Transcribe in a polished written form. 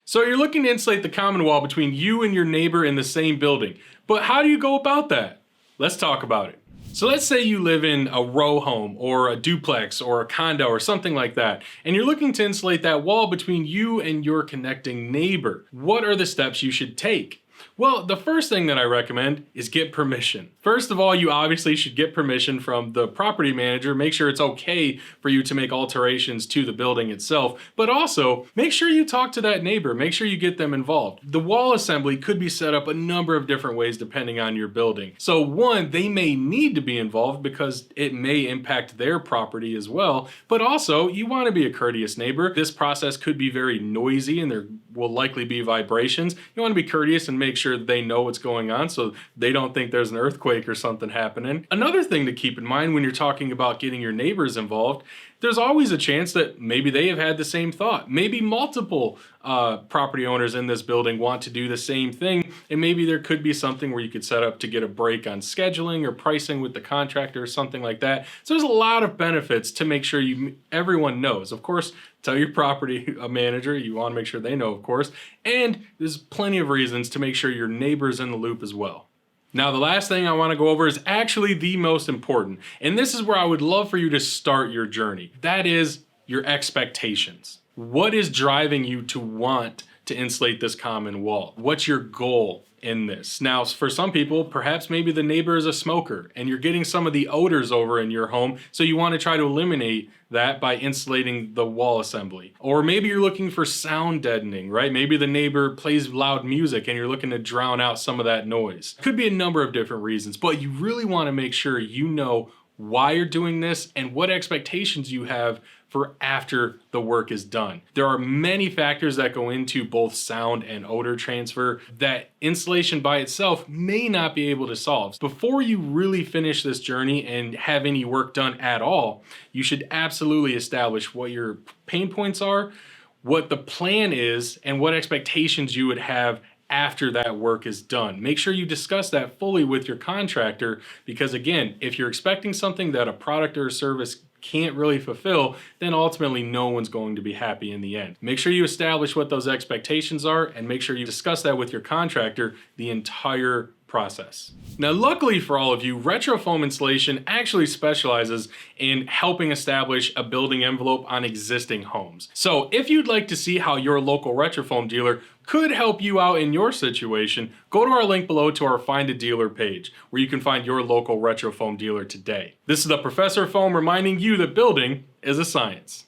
So you're looking to insulate the common wall between you and your neighbor in the same building. But how do you go about that? Let's talk about it. So let's say you live in a row home or a duplex or a condo or something like that, and you're looking to insulate that wall between you and your connecting neighbor. What are the steps you should take? Well, the first thing that I recommend is get permission. First of all, you obviously should get permission from the property manager. Make sure it's okay for you to make alterations to the building itself, but also make sure you talk to that neighbor. Make sure you get them involved. The wall assembly could be set up a number of different ways depending on your building. So one, they may need to be involved because it may impact their property as well, but also you want to be a courteous neighbor. This process could be very noisy and there will likely be vibrations. You want to be courteous and make sure that they know what's going on so they don't think there's an earthquake or something happening. Another thing to keep in mind when you're talking about getting your neighbors involved, there's always a chance that maybe they have had the same thought. Maybe multiple property owners in this building want to do the same thing, and maybe there could be something where you could set up to get a break on scheduling or pricing with the contractor or something like that. So there's a lot of benefits to make sure everyone knows. Of course, tell your property manager, you want to make sure they know, of course, and there's plenty of reasons to make sure your neighbor's in the loop as well. Now, the last thing I want to go over is actually the most important, and this is where I would love for you to start your journey. That is your expectations. What is driving you to want to insulate this common wall? What's your goal in this? Now, for some people, perhaps maybe the neighbor is a smoker and you're getting some of the odors over in your home, so you want to try to eliminate that by insulating the wall assembly. Or maybe you're looking for sound deadening, right? Maybe the neighbor plays loud music and you're looking to drown out some of that noise. Could be a number of different reasons, but you really want to make sure you know why you're doing this and what expectations you have for after the work is done. There are many factors that go into both sound and odor transfer that insulation by itself may not be able to solve. Before you really finish this journey and have any work done at all, you should absolutely establish what your pain points are, what the plan is, and what expectations you would have after that work is done. Make sure you discuss that fully with your contractor, because again, if you're expecting something that a product or a service can't really fulfill, then ultimately no one's going to be happy in the end. Make sure you establish what those expectations are and make sure you discuss that with your contractor the entire process. Now, luckily for all of you, RetroFoam Insulation actually specializes in helping establish a building envelope on existing homes. So if you'd like to see how your local RetroFoam dealer could help you out in your situation, go to our link below to our Find a Dealer page, where you can find your local RetroFoam dealer today. This is the Professor Foam reminding you that building is a science.